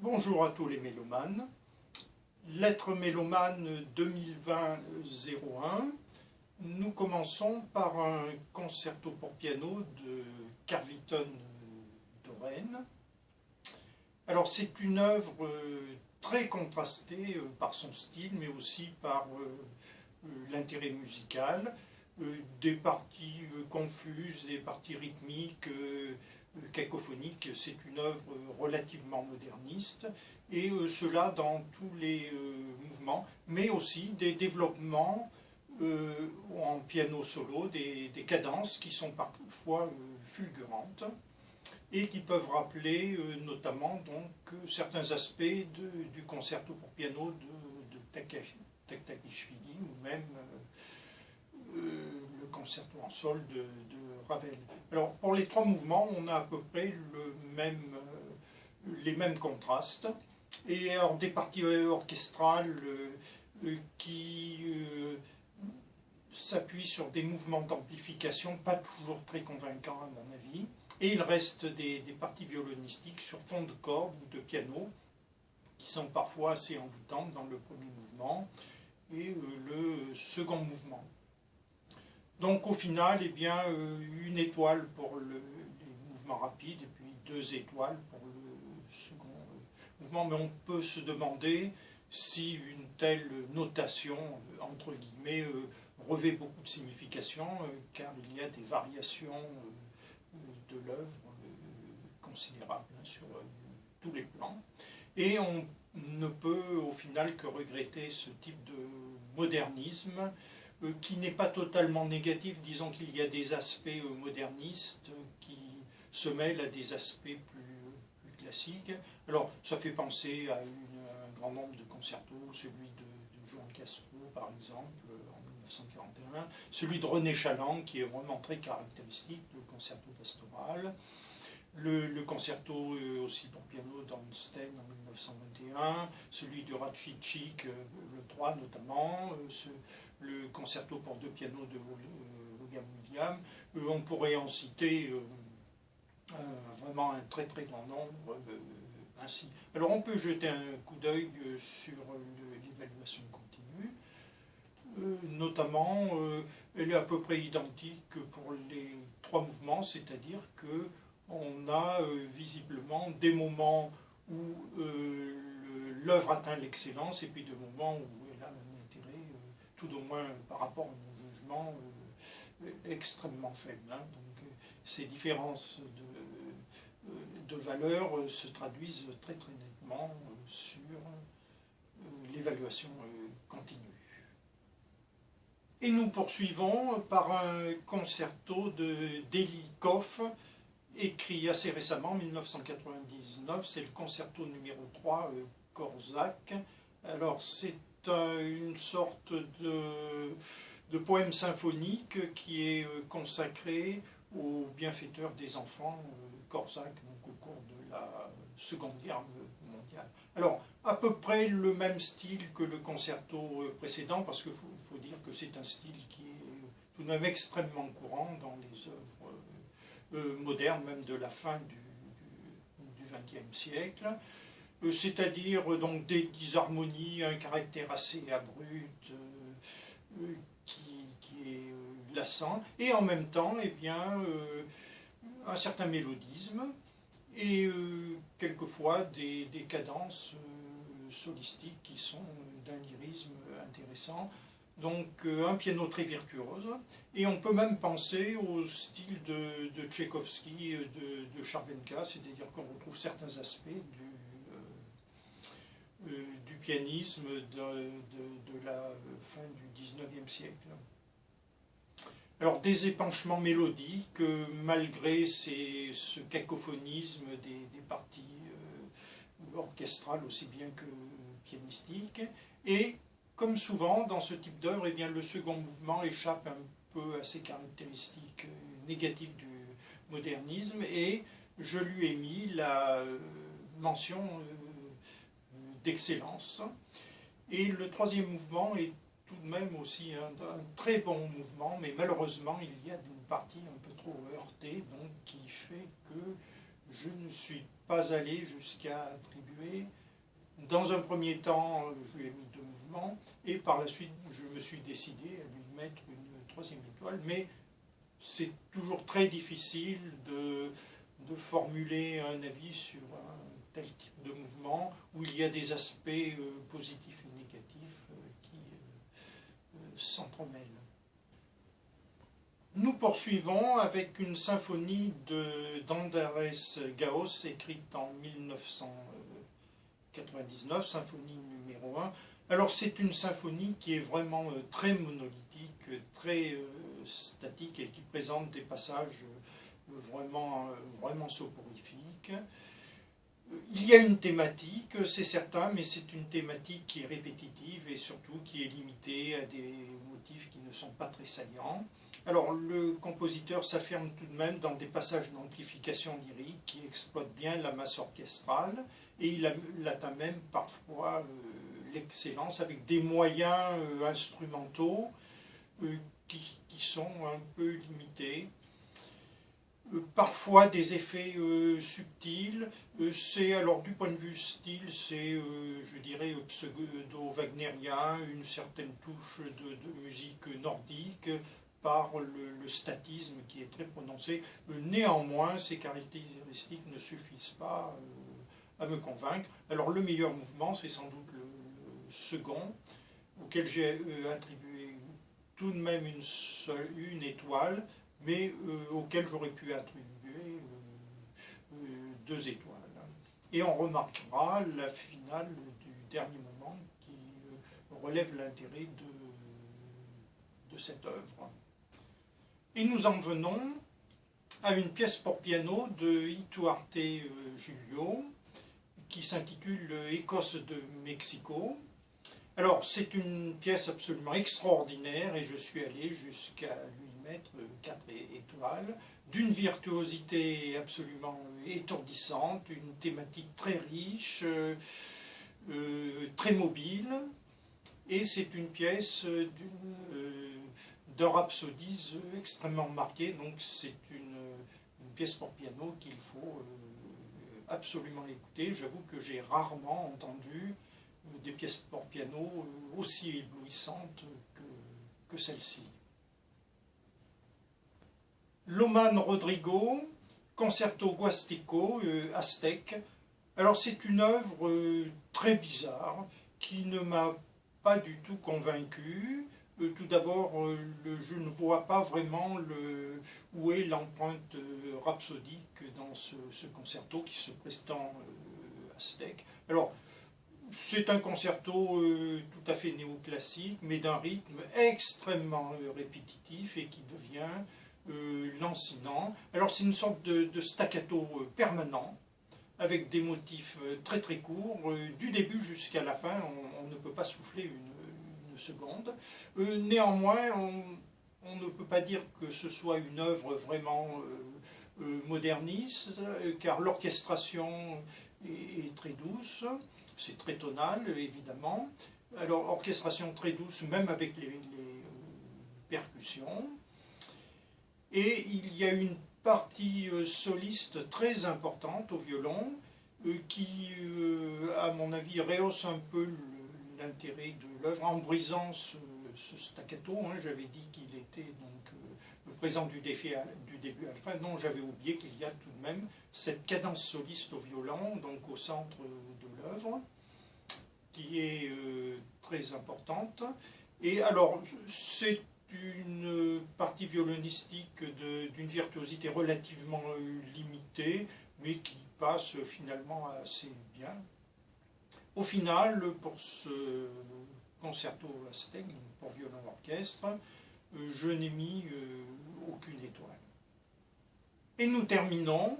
Bonjour à tous les mélomanes. Lettre mélomane 2020-01. Nous commençons par un concerto pour piano de Carviton Doren. Alors c'est une œuvre très contrastée par son style, mais aussi par l'intérêt musical. Des parties confuses, des parties rythmiques, cacophoniques. C'est une œuvre relativement moderniste, et cela dans tous les mouvements, mais aussi des développements en piano solo, des cadences qui sont parfois fulgurantes et qui peuvent rappeler notamment donc certains aspects du concerto pour piano de Taktakishvili, ou même le concerto en sol de Ravel. Alors pour les trois mouvements, on a à peu près les mêmes contrastes, et alors des parties orchestrales qui s'appuient sur des mouvements d'amplification pas toujours très convaincants à mon avis, et il reste des parties violonistiques sur fond de cordes ou de piano qui sont parfois assez envoûtantes dans le premier mouvement et le second mouvement. Donc au final, eh bien, une étoile pour les mouvements rapides et puis 2 étoiles pour le second mouvement. Mais on peut se demander si une telle notation, entre guillemets, revêt beaucoup de signification, car il y a des variations de l'œuvre considérables sur tous les plans. Et on ne peut au final que regretter ce type de modernisme qui n'est pas totalement négatif. Disons qu'il y a des aspects modernistes qui se mêlent à des aspects plus classiques. Alors ça fait penser à un grand nombre de concertos, celui de Joan Castro par exemple en 1941, celui de René Chaland qui est vraiment très caractéristique, le concerto pastoral, le concerto aussi pour piano d'Ornstein en 1921, celui de Radchitschik, le 3 notamment, le concerto pour 2 pianos de Vaughan Williams. On pourrait en citer vraiment un très très grand nombre ainsi. Alors on peut jeter un coup d'œil sur l'évaluation continue. Notamment, elle est à peu près identique pour les 3 mouvements, c'est-à-dire que on a visiblement des moments où l'œuvre atteint l'excellence, et puis des moments où elle a un intérêt, tout au moins par rapport à mon jugement, extrêmement faible. Donc ces différences de valeur se traduisent très très nettement sur l'évaluation continue. Et nous poursuivons par un concerto de Delikov, écrit assez récemment, en 1999, c'est le concerto numéro 3, Korczak. Alors c'est une sorte de poème symphonique qui est consacré au bienfaiteur des enfants, Korczak, donc au cours de la Seconde Guerre mondiale. Alors, à peu près le même style que le concerto précédent, parce qu'il faut dire que c'est un style qui est tout de même extrêmement courant dans les œuvres moderne, même de la fin du XXe siècle, c'est-à-dire donc des disharmonies, un caractère assez abrupt qui est lassant, et en même temps eh bien, un certain mélodisme, et quelquefois des cadences solistiques qui sont d'un lyrisme intéressant. Donc un piano très virtuose, et on peut même penser au style de Tchaïkovski, de Charvenka, c'est-à-dire qu'on retrouve certains aspects du pianisme de la fin du XIXe siècle. Alors des épanchements mélodiques, malgré ce cacophonisme des parties orchestrales aussi bien que pianistiques, et comme souvent dans ce type d'œuvre, eh bien, le second mouvement échappe un peu à ces caractéristiques négatives du modernisme, et je lui ai mis la mention d'excellence. Et le troisième mouvement est tout de même aussi un très bon mouvement, mais malheureusement il y a une partie un peu trop heurtée, donc qui fait que je ne suis pas allé jusqu'à attribuer. Dans un premier temps, je lui ai mis 2 mouvements, et par la suite, je me suis décidé à lui mettre une 3e étoile, mais c'est toujours très difficile de formuler un avis sur un tel type de mouvement, où il y a des aspects positifs et négatifs qui s'entremêlent. Nous poursuivons avec une symphonie d'Andrés Gauss, écrite en 1999, symphonie numéro 1. Alors c'est une symphonie qui est vraiment très monolithique, très statique, et qui présente des passages vraiment soporifiques. Il y a une thématique, c'est certain, mais c'est une thématique qui est répétitive et surtout qui est limitée à des motifs qui ne sont pas très saillants. Alors le compositeur s'affirme tout de même dans des passages d'amplification lyrique qui exploitent bien la masse orchestrale, et il atteint même parfois l'excellence avec des moyens instrumentaux qui sont un peu limités. Parfois des effets subtils. C'est, alors du point de vue style, c'est, je dirais, pseudo-wagnérien, une certaine touche de musique nordique, par le statisme qui est très prononcé. Néanmoins, ces caractéristiques ne suffisent pas à me convaincre. Alors le meilleur mouvement, c'est sans doute le second, auquel j'ai attribué tout de même une étoile, mais auquel j'aurais pu attribuer 2 étoiles. Et on remarquera la finale du dernier moment qui relève l'intérêt de cette œuvre. Et nous en venons à une pièce pour piano de Ituarte Julio, qui s'intitule Écosse de Mexico. Alors c'est une pièce absolument extraordinaire, et je suis allé jusqu'à lui mettre 4 étoiles, d'une virtuosité absolument étourdissante, une thématique très riche, très mobile, et c'est une pièce d'un rhapsodise extrêmement marqué, donc c'est une pièce pour piano qu'il faut absolument écouter. J'avoue que j'ai rarement entendu des pièces pour piano aussi éblouissantes que celle-ci. Loman Rodrigo, Concerto Huasteco, aztèque. Alors c'est une œuvre très bizarre qui ne m'a pas du tout convaincu. Tout d'abord, je ne vois pas vraiment où est l'empreinte rhapsodique dans ce concerto qui se prétend aztèque. Alors, c'est un concerto tout à fait néoclassique, mais d'un rythme extrêmement répétitif et qui devient lancinant. Alors c'est une sorte de staccato permanent, avec des motifs très très courts, du début jusqu'à la fin, on ne peut pas souffler une seconde. Néanmoins, on ne peut pas dire que ce soit une œuvre vraiment moderniste, car l'orchestration est très douce, c'est très tonal évidemment. Alors orchestration très douce, même avec les percussions. Et il y a une partie soliste très importante au violon qui, à mon avis, rehausse un peu l'intérêt de l'œuvre en brisant ce staccato. J'avais dit qu'il était donc présent du début à la fin. Non, j'avais oublié qu'il y a tout de même cette cadence soliste au violon, donc au centre de l'œuvre, qui est très importante. Et alors, c'est une partie violonistique d'une virtuosité relativement limitée, mais qui passe finalement assez bien. Au final, pour ce concerto aztèque, pour violon-orchestre, je n'ai mis aucune étoile. Et nous terminons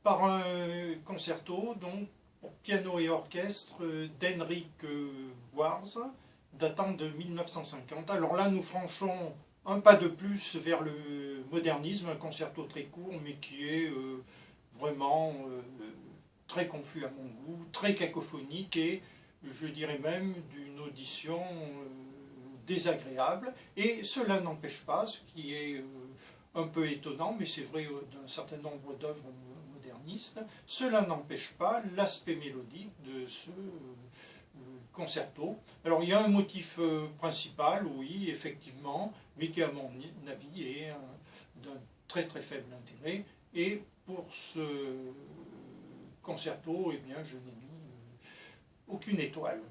par un concerto donc, pour piano et orchestre d'Henrik Wars, datant de 1950. Alors là, nous franchons un pas de plus vers le modernisme, un concerto très court, mais qui est vraiment très confus à mon goût, très cacophonique et, je dirais même, d'une audition désagréable. Et cela n'empêche pas, ce qui est un peu étonnant, mais c'est vrai d'un certain nombre d'œuvres modernistes, moderniste. Cela n'empêche pas l'aspect mélodique de ce concerto. Alors il y a un motif principal, oui, effectivement, mais qui à mon avis est d'un très très faible intérêt. Et pour ce concerto, eh bien, je n'ai mis aucune étoile.